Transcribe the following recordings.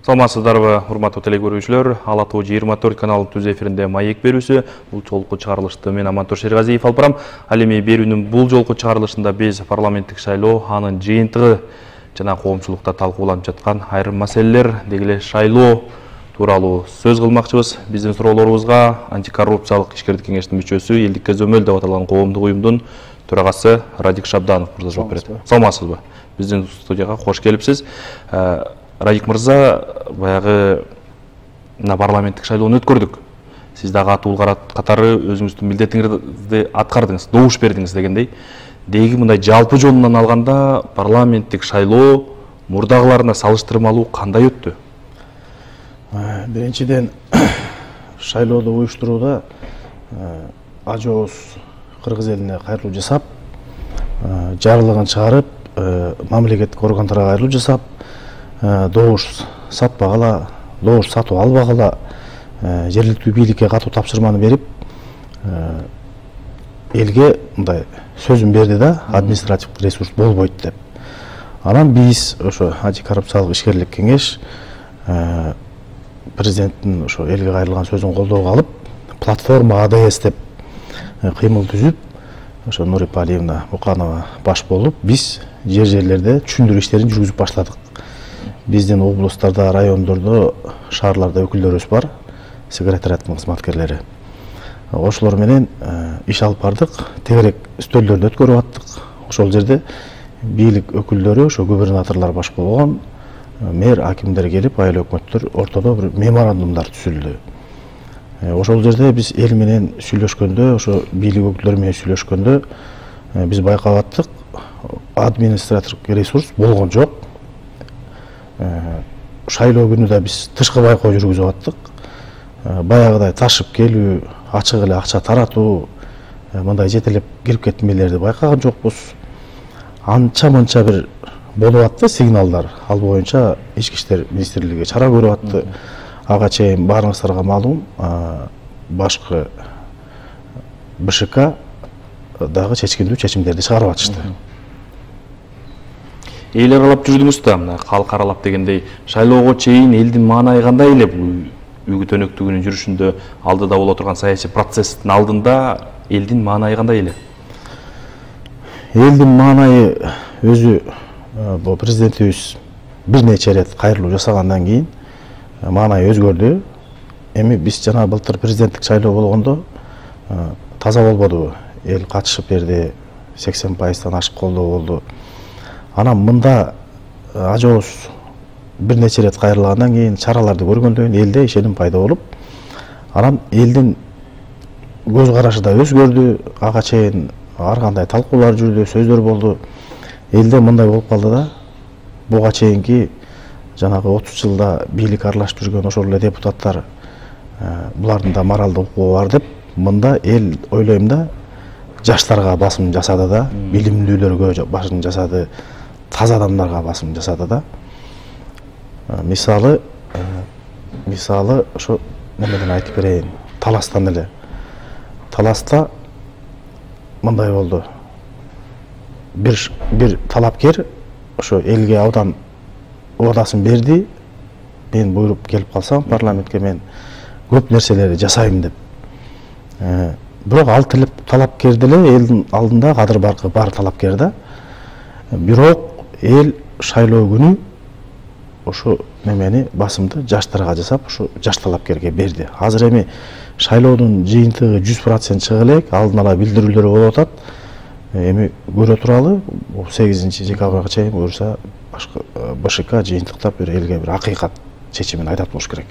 Саламатсыздарбы, урматтуу телекөрүүчүлөр. Ала Тоо 24 каналынын түз эфиринде маек берүүсү. Бул жолку чыгарылышты мен Амантур Шергазиев алып барам. Ал эми берүүнүн бул жолку чыгарылышында биз парламенттик шайлоо, анын жыйынтыгы жана коомчулукта талкууланып жаткан айрым маселелер, деги эле шайлоо тууралуу сөз кылмакчыбыз. Биздин суроолорубузга антикоррупциялык ишкердик кеңештин мүчөсү, Элдик Көзөмөл деп аталган коомдук уюмдун төрагасы Радик Шабданов мырза жооп берет. Саламатсызбы? Биздин студияга кош келипсиз. Радик мырза, баягы парламенттик шайлоону өткөрдүк. Сиз дагы атуу катары өзүңүздүн милдетиңизди аткардыңыз, добуш бердиңиз дегендей. Деги мындай жалпы жолунан алганда парламенттик шайлоо мурдагыларына салыштырмалуу кандай өттү? Биринчиден шайлоодо уюштурууда ажоос кыргыз элине кайрылуу жасап, жарлыгын чыгарып, мамлекеттик органдарга кайрылуу жасап, добуш сатпагыла, добуш сатып албагыла, жергиликтүү бийликке катуу тапшырманы берип, элге мындай сөзүн берди да, административдик ресурс болбойт деп. Анан биз ошо антикоррупциялык ишкерлик кеңеш президенттин ошо элге кайрылган сөзүн колдоого алып, платформа АДС деп кыймыл түзүп, ошо Нурипа Алиевна Муканова баш болуп, биз жерлерде түшүндүрүү иштерин жүргүзүп баштадык. Биздин облустарда, райондордо, шаарларда өкүлдөрүбүз бар, секретариаттын кызматкерлери. Ошолор менен иш алып бардык, тегерек стөлдөрдү өткөрүп аттык. Ошол жерде бийлик өкүлдөрү, ошо губернаторлор баш болгон, мэр, акимдер келип, айыл өкмөттөр ортодо бир меморандумдар түзүлдү. Ошол жерде биз эл менен сүйлөшкөндө, ошо бийлик өкүлдөрү менен сүйлөшкөндө биз байкап аттык, административдик ресурс болгон жок. Шайлоо күнү да биз тышкы байкоо жүргүзүп аттык. Баягыдай ташып келүү, ачык эле акча таратуу, мындай жетелеп кирип кетмелерди байкаган жокпуз. Анча-манча бир болуп атты сигналдар. Ал боюнча Ички иштер министрлиги чара көрүп атты. Ага чейин баарыңыздарга маалым, башкы БШК дагы чечкиндүү чечимдерди чыгарып атышты. Эл аралап жүрдүңүз да, мына калк аралап дегендей, шайлоого чейин элдин маанайы кандай эле бул үгүт өнөктүгүнүн жүрүшүндө алдыда боло турган саясий процесстин алдында элдин маанайы кандай эле? Элдин маанайы өзү бул президентибиз бир нече ирет кайрылуу жасагандан кийин маанайы өзгөрдү. Эми биз жана былтыр президенттик шайлоо болгондо таза болбоду. Эл катышып берди, 80%-тан ашык колдоо болду. Анан мында ажоос бир нече ирет кайрылгандан кийин чараларды көргөндөн кийин элде ишеним пайда болуп, анан элдин көз карашы да өзгөрдү. Ага чейин ар кандай талкуулар жүрдү, сөздөр болду. Элде мындай болуп калды да, буга чейинки жанагы 30 жылда бийлик аралашып жүргөн ошол эле депутаттар булардын да моралдык укугу бар деп, мында эл ойлойм да жаштарга басым жасады да, билимдүүлөргө басым жасады, таза адамдарга басым жасады да. Мисалы ошо немеден айтып берейин, Таластан эле. Таласта мындай болду. Бир талапкер ошо элге аудан убадасын берди. Мен буйруп келип калсам парламентке мен көп нерселерди жасайм деп. Бирок ал талапкер деле элдин алдында кадыр бар талапкер да. Бирок эл шайлоо күнү ошо немени басымды жаштарга жасап, ошо жаш талапкерге берди. Азыр эми шайлоонун жыйынтыгы 100% чыга элек, алдын ала билдирүүлөр болуп атат. Эми көрө туралы 8 декабрга чейин буюрса БШК жыйынтыктап бир элге бир акыйкат чечимин айтат болуш керек.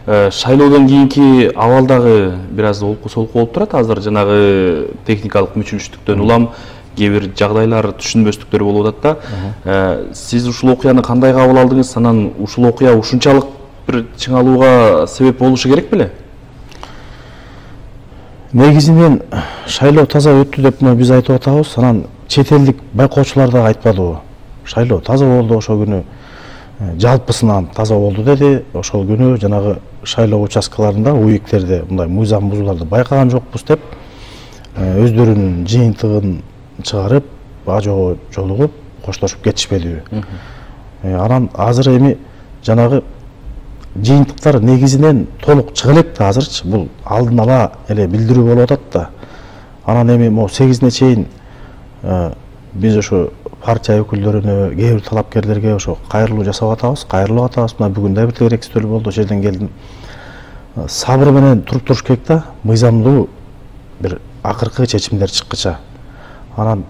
Шайлоодон кийинки абалдагы бир аз олку солку болуп турат. Азыр жанагы техникалык мүчүлүштүктөн улам кээ бир жагдайлар, түшүнбөстүктөр болуп атат да. Сиз ушул окуяны кандай кабыл алдыңыз? Анан ушул окуя ушунчалык бир чыңалууга себеп болушу керек беле? Негизинен шайлоо таза өттү деп биз айтып атабыз. Анан чет элдик байкоочулар да айтпадыбы? Шайлоо таза болду ошол күнү. Жалпысынан таза болду деди. Ошол күнү жанагы шайлоо участкаларында уюктерде мындай мыйзам бузууларды байкаган жокпуз деп өздөрүнүн жыйынтыгын чыгарып, ажоо жолугуп, коштошуп кетишпедиби? Анан азыр эми жанагы жыйынтыктар негизинен толук чыга элек да азырчы бул алдын ала эле билдирүү болуп атат да. Анан эми могу 8-ине чейин биз ошо партия өкүлдөрүнө, кээ бир талапкерлерге ошо кайрылуу жасап атабыз, кайрылып атабыз. Мына бүгүн да бир тегеректөө болду, ошол жерден келдим. Сабыр менен туруп туруш керек да, мыйзамдуу бир акыркы чечимдер чыккыча. Анан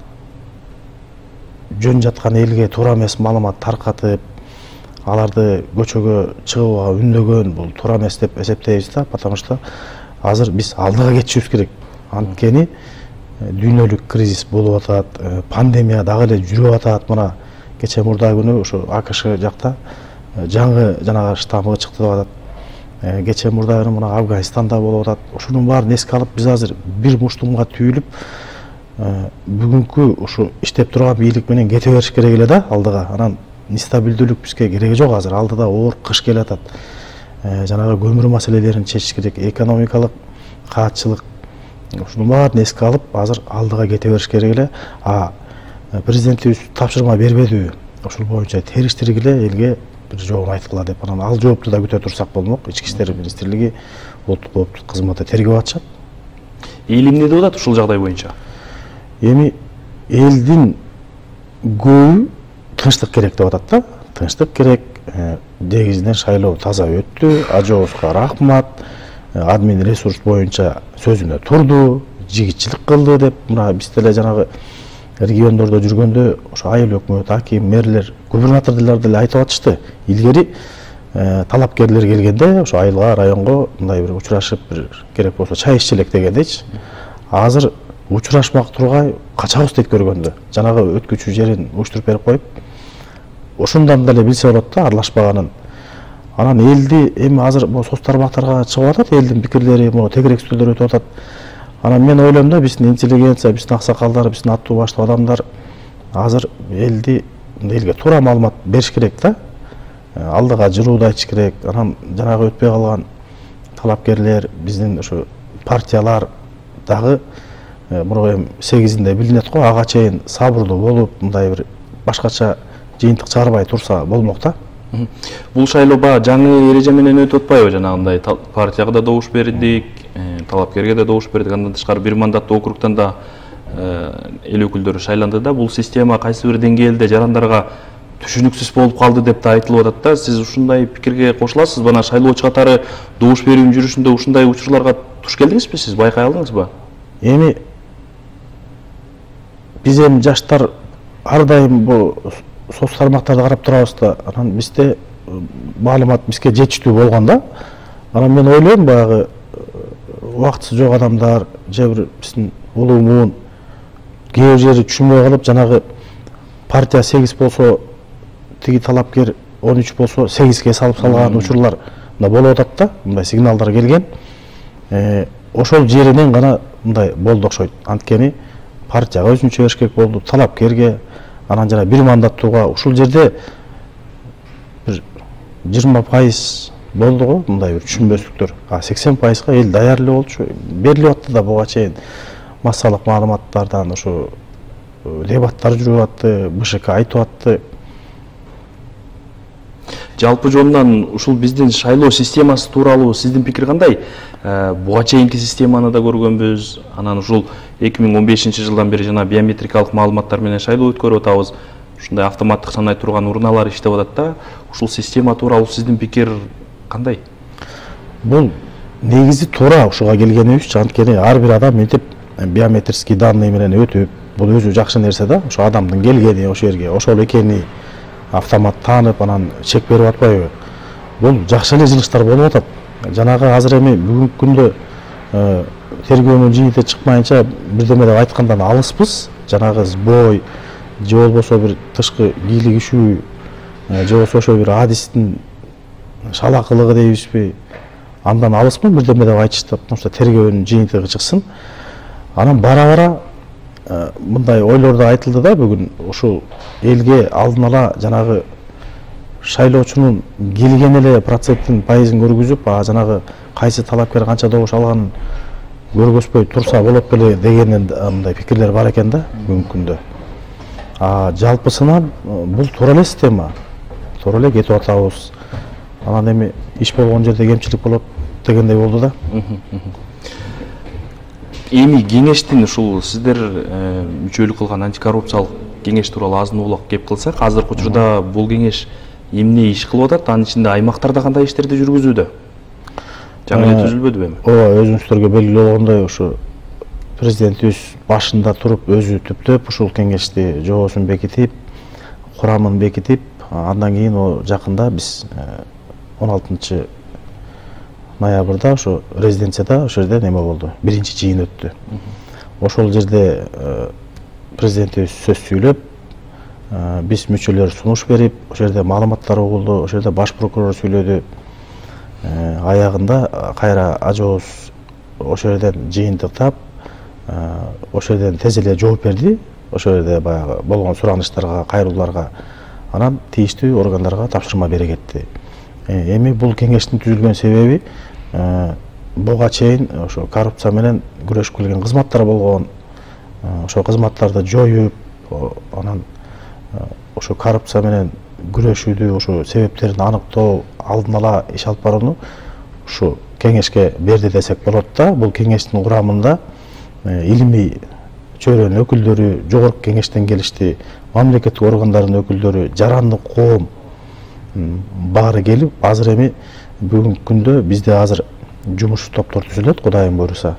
жөн жаткан элге туура эмес маалымат таркатып, аларды көчөгө чыгууга үндөгөн бул туура эмес деп эсептейбиз да, потому что азыр биз алдыга кетишибиз керек. Анткени дүйнөлүк кризис болуп атат, пандемия дагы эле жүрүп атат. Мына кече мурда күнү ошо АКШ жакта жаңы жанагы штаммы чыкты деп атат. Кече мурда күнү мына Афганистанда болуп атат. Ошонун баарын эске алып биз азыр бир муштумга түйүлүп бүгүнкү ушу иштеп турган бийлик менен кете бериш керек эле да алдыга. Анан нестабилдүүлүк бизге кереги жок азыр. Алдыда оор кыш келатат. Жанагы көмүр маселелерин чечиш керек, экономикалык каатчылык. Ушунун баарын эске алып, азыр алдыга кете бериш керек эле. Президентибиз тапшырма бербедиби? Ошол боюнча териштиргиле элге бир жообун айткыла деп. Анан ал жоопту да күтө турсак болмок. Ички иштер министрлиги улуттук кооптук кызматы тергеп атышат. Эл эмне деп атат ушул жагдай боюнча? Эми элдин көбү тынчтык керек деп атат да. Тынчтык керек. Негизинен шайлоо таза өттү. Ажоовузга рахмат. Админ ресурс боюнча сөзүнө турду, жигитчилик кылды деп. Мына биз деле жанагы региондордо жүргөндө ошо айыл өкмөт, аким, мэрлер, губернатордор деле айтып атышты. Илгери талапкерлер келгенде ошо айылга, районго мындай бир учурашып, бир керек болсо чай иччи элек дегендейчи. Азыр учурашмак тургай качабыз дейт көргөндө. Жанагы өткүчү жерин уюштуруп берип коюп, ошондон деле билсе болот да аралашпаганын. Анан элди эми азыр бул соц тармактарга чыгып атат, элдин пикирлери, могу тегерек үстөлдөр өтүп атат. Анан мен ойлойм да, биздин интеллигенция, биздин аксакалдар, биздин аттуу баштуу адамдар азыр элге туура маалымат бериш керек да. Алдыга жырууду айтыш керек. Анан жанагы өтпөй калган талапкерлер, биздин ошо партиялар дагы муру эми 8-инде билинет го, ага чейин сабырдуу болуп, мындай бир башкача жыйынтык чыгарбай турса болмок да. Бул шайлоо баягы жаңы эреже менен өтүп атпайбы? Жанагындай партияга да добуш бердик, талапкерге да добуш бердик. Андан тышкары бир мандаттуу округтан да эл өкүлдөрү шайланды да. Бул система кайсы бир деңгээлде жарандарга түшүнүксүз болуп калды деп да айтылып атат да. Сиз ушундай пикирге кошуласызбы? Бана шайлоочу катары добуш берүүнүн жүрүшүндө ушундай учурларга туш келдиңизби? Сиз байкай алдыңызбы? Эми биз эми жаштар ар дайым бул соц тармактарды карап турабыз да. Анан бизде маалымат бизге жетиштүү болгон да. Анан мен ойлойм баягы убактысы жок адамдар, же бир биздин улуу муун кээ жери түшүнбөй калып, жанагы партия 8 болсо, тиги талапкер 13 болсо 8ге салып салган учурлар болуп атат да. Мындай сигналдар келген. Ошол жеринен гана мындай болду окшойт. Анткени партияга өзүнчө бериш керек болду, талапкерге, анан жана бир мандаттууга ушул жерде бир 20% болду го, мындай бир түшүнбөстүктөр. 80%га эл даяр эле болчу. Берилип атты да буга чейин массалык маалыматтардан ошо дебаттар жүрүп атты, БШК айтып атты. Жалпы жонунан ушул биздин шайлоо системасы тууралуу сиздин пикир кандай? Буга чейинки системаны да көргөнбүз. Анан ушул 2015-жылдан бери жана биометрикалык маалыматтар менен шайлоо өткөрүп атабыз. Ушундай автоматтык санай турган урналар иштеп атат да. Ушул система тууралуу сиздин пикир кандай? Бул негизи туура ушуга келгенибиз. Анткени ар бир адам мынтип биометрический данные менен өтүп, бул өзү жакшы нерсе да. Ошо адамдын келгени ошол жерге ошол экени автомат таанып, анан чек берип атпайбы? Бул жакшы эле жылыштар болуп атат. Жанагы азыр эми бүгүнкү күндө тергөөнүн жыйынты чыкмайынча бирдеме деп айткандан алыспыз. Жанагы сбой же болбосо бир тышкы кийлигишүү же болбосо ошо бир адистин шалакылыгы дейбизби, андан алыспын бирдеме деп айтышты, потому что тергөөнүн жыйынтыгы чыксын. Анан бара-бара мындай ойлор да айтылды да бүгүн. Ушул элге алдын ала жанагы шайлоочунун келген эле проценттин пайызын көргүзүп, жанагы кайсы талапкер канча добуш алганын көргөзбөй турса болот беле деген мындай пикирлер бар экен да бүгүнкү күндө. Жалпысынан бул туура эле система. Туура эле кетип атабыз. Анан эми иш болгон жерде кемчилик болот дегендей болду да. Эми кеңештин ушул сиздер мүчөлүк кылган антикоррупциялык кеңеш тууралуу азын улак кеп кылсак, азыркы учурда бул кеңеш эмне иш кылып атат? Анын ичинде аймактарда кандай иштерди жүргүзүүдө? Жаңы эле түзүлбөдүбү эми? Ооба, өзүңүздөргө белгилүү болгондой ушу президентибиз башында туруп өзү түптөп ушул кеңешти жобосун бекитип, курамын бекитип, андан кийин жакында биз 16 ноябрда ошо резиденцияда ошол жерде неме болду, биринчи жыйын өттү. Ошол жерде президентибиз сөз сүйлөп, биз мүчөлөр сунуш берип, ошол жерде маалыматтар угулду, ошол жерде баш прокурор сүйлөдү. Аягында кайра ажообуз ошол жерден жыйынтыктап, ошол жерден тез эле жооп берди. Ошол жерде баягы болгон суранычтарга, кайрылууларга, анан тийиштүү органдарга тапшырма бере кетти. Эми бул кеңештин түзүлгөн себеби буга чейин ошо коррупция менен күрөшүп келген кызматтар болгон. Ошо кызматтарды жоюп, анан ошо коррупция менен күрөшүүдү, ошо себептерин аныктоо, алдын ала иш алып барууну ушу кеңешке берди десек болот да. Бул кеңештин курамында илимий чөйрөнүн өкүлдөрү, жогорку кеңештен келишти, мамлекеттик органдардын өкүлдөрү, жарандык коом баары келип, азыр эми бүгүнкү күндө бизде азыр жумуш топтор түзүлөт, Кудайым буйруса.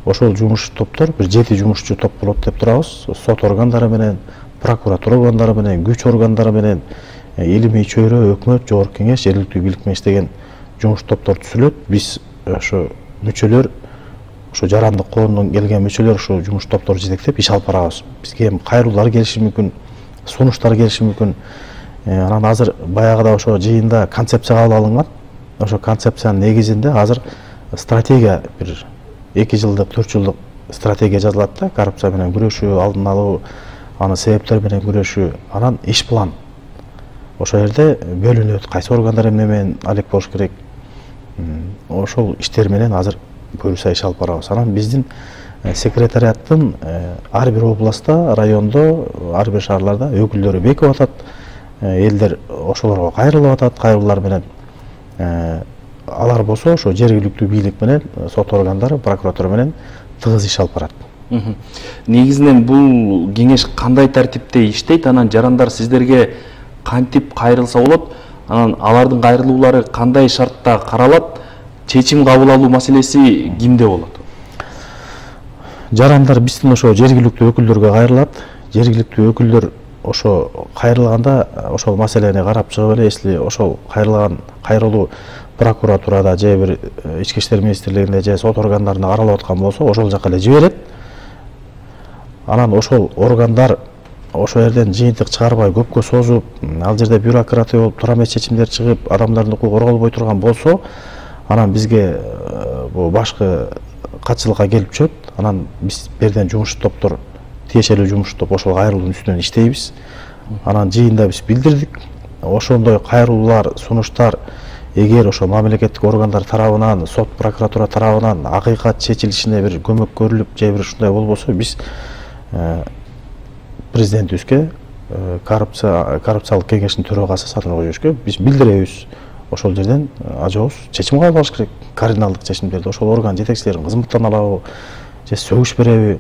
Ошол жумуш топтор бир 7 жумушчу топ болот деп турабыз. Сот органдары менен, прокуратура органдары менен, күч органдары менен, илимий чөйрө, өкмөт, жогорку кеңеш, жергиликтүү бийлик менен иштеген жумуш топтор түзүлөт. Биз ошо мүчөлөр, ошо жарандык коомдон келген мүчөлөр ошо жумуш топторду жетектеп иш алып барабыз. Бизге эми кайрылуулар келиши мүмкүн, сунуштар келиши мүмкүн. Анан азыр баягыда ошо жыйында концепция кабыл алынган. Ошо концепциянын негизинде азыр стратегия, бир 2 жылдык, 4 жылдык стратегия жазылат да, коррупция менен күрөшүү, алдын алуу, аны себептер менен күрөшүү, анан иш план. Ошол жерде бөлүнөт, кайсы органдар эмне менен алек болуш керек. Ошол иштер менен азыр буюрса иш алып барабыз. Анан биздин секретариаттын ар бир областта, райондо, ар бир шаарларда өкүлдөрү бекип атат. Элдер ошолорго кайрылып атат, кайрылуулар менен. Алар болсо ошо жергиликтүү бийлик менен, сот органдары, прокуратура менен тыгыз иш алып барат. Негизинен бул кеңеш кандай тартипте иштейт? Анан жарандар сиздерге кантип кайрылса болот? Анан алардын кайрылуулары кандай шартта каралат? Чечим кабыл алуу маселеси кимде болот? Жарандар биздин ошо жергиликтүү өкүлдөргө кайрылат. Жергиликтүү өкүлдөр ошо кайрылганда ошол маселени карап чыгып эле, если ошол кайрылуу прокуратурада же бир ички иштер министрлигинде же сот органдарында каралып аткан болсо, ошол жака эле жиберет. Анан ошол органдар ошол жерден жыйынтык чыгарбай көпкө созуп, ал жерде бюрократия болуп, туура эмес чечимдер чыгып, адамдардын укугу корголбой турган болсо, анан бизге бул башкы катчылыкка келип түшөт. Анан биз берден жумуш топтор, тиешелүү жумуш топ ошол кайрылуунун үстүнөн иштейбиз. Анан жыйында биз билдирдик. Ошондой кайрылуулар, сунуштар эгер ошо мамлекеттик органдар тарабынан, сот, прокуратура тарабынан акыйкат чечилишине бир көмөк көрүлүп, же бир ушундай болбосо, биз президентибизге, коррупциялык кеңештин төрагасы Сатыр Кожоевичке биз билдиребиз. Ошол жерден ажообуз чечим кабыл алыш керек. Кардиналдык чечимдерди ошол орган жетекчилерин кызматтан алабы, же сөгүш береби?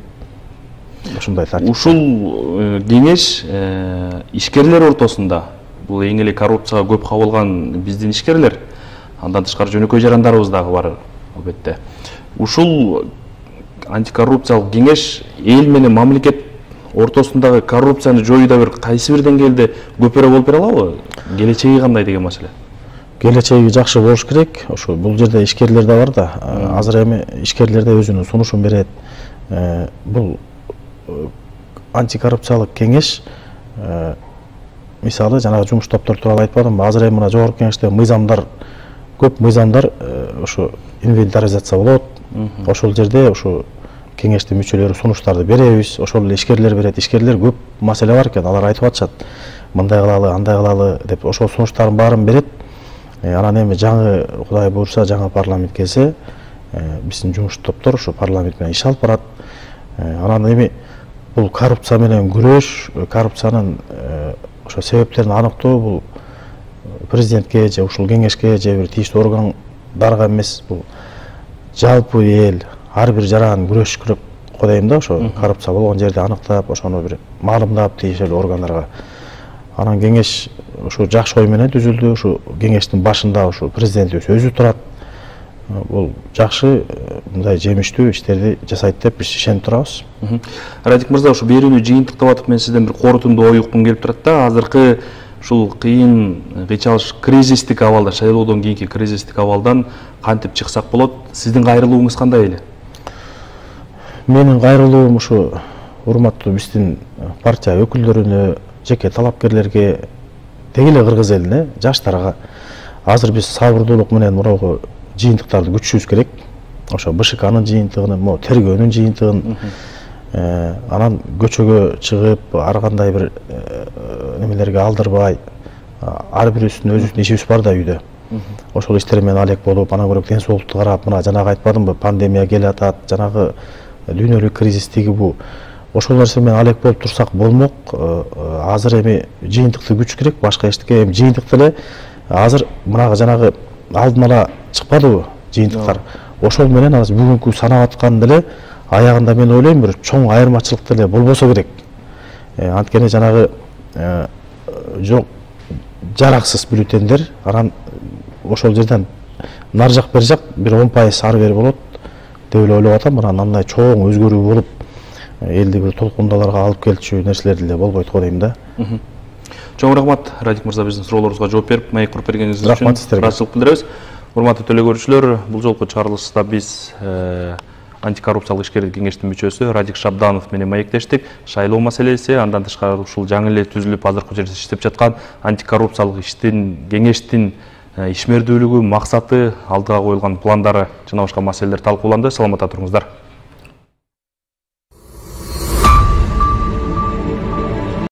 Ушундай тартип. Ушул кеңеш ишкерлер ортосунда, бул эң эле коррупцияга көп кабылган биздин ишкерлер, андан тышкары жөнөкөй жарандарыбыз дагы бар албетте. Ушул антикоррупциялык кеңеш эл менен мамлекет ортосундагы коррупцияны жоюуда бир кайсы бир деңгээлде көпөрө болуп бере алабы? Келечеги кандай деген маселе? Келечеги жакшы болуш керек. Ошо бул жерде ишкерлер да бар да. Азыр эми ишкерлер да өзүнүн сунушун берет. Бул антикоррупциялык кеңеш, мисалы жанагы жумуш топтор тууралуу айтпадымбы? Азыр эми мына жогорку кеңеште мыйзамдар, көп мыйзамдар ошо инвентаризация болот. Ошол жерде ошо кеңештин мүчөлөрү сунуштарды беребиз. Ошол эле ишкерлер берет. Ишкерлер көп маселе бар экен, алар айтып атышат. Мындай кылалы, андай кылалы деп ошол сунуштардын баарын берет. Анан эми жаңы, Кудай буйруса, жаңы парламент келсе, биздин жумуш топтор ошо парламент менен иш алып барат. Анан эми бул коррупция менен күрөш, коррупциянын ошо себептерин аныктоо, бул президентке же ушул кеңешке же бир тийиштүү органдарга эмес, бул жалпы эл ар бир жаран күрөшүш керек го дейм да, ошо коррупция болгон жерди аныктап, ошону бир маалымдап тийиштүү органдарга. Анан кеңеш ушу жакшы ой менен түзүлдү. Ушу кеңештин башында ушу президентибиз өзү турат. Бул жакшы, мындай жемиштүү иштерди жасайт деп биз ишенип турабыз. Радик мырза, ушу берүүнү жыйынтыктап атып мен сизден бир корутунду ой уккум келип турат да. Азыркы ушул кыйын, кыйчалыш кризистик абалда, шайлоодон кийинки кризистик абалдан кантип чыксак болот? Сиздин кайрылууңуз кандай эле? Менин кайрылуум ушу урматтуу биздин партия өкүлдөрүнө, жеке талапкерлерге, деги эле кыргыз элине, жаштарга азыр биз сабырдуулук менен мурагы жыйынтыктарды күтүшүбүз керек. Ошо БШКнын жыйынтыгын, тергөөнүн жыйынтыгын, анан көчөгө чыгып, ар кандай бир немелерге алдырбай, ар бирибиздин өзүбүздүн ишибиз бар да үйдө. Ошол иштер менен алек болуп, анан көрөк ден соолукту карап, мына жанагы айтпадымбы, пандемия келатат, жанагы дүйнөлүк кризис тиги бу. Ошол нерсе менен алек болуп турсак болмок. Азыр эми жыйынтыкты күтүш керек, башка эчтеке. Эми жыйынтыкты эле азыр мынагы жанагы алдын ала чыкпадыбы жыйынтыктар. Ошол менен азыр бүгүнкү санап аткан деле аягында мен ойлойм бир чоң айырмачылык деле болбосо керек. Анткени жанагы жок жараксыз бюллетендер, анан ошол жерден нар жак бер жак бир 10% ары бери болот деп эле ойлоп атам. Анан андай чоң өзгөрүү болуп элди бир толкундаларга алып келчү нерселер деле болбойт го дейм да. Чоң рахмат, Радик мырза, биздин суроолорубузга жооп берип, маек куруп бергениңиз үчүн Рахмат сиздерге. ыраазычылык билдиребиз. Урматтуу телекөрүүчүлөр, бул жолку чыгарылышта биз антикоррупциялык ишкерлик кеңештин мүчөсү Радик Шабданов менен маектештик. Шайлоо маселеси, андан тышкары ушул жаңы эле түзүлүп азыркы жерде иштеп жаткан антикоррупциялык кеңештин ишмердүүлүгү, максаты, алдыга коюлган пландары жана башка маселелер талкууланды. Саламатта туруңуздар.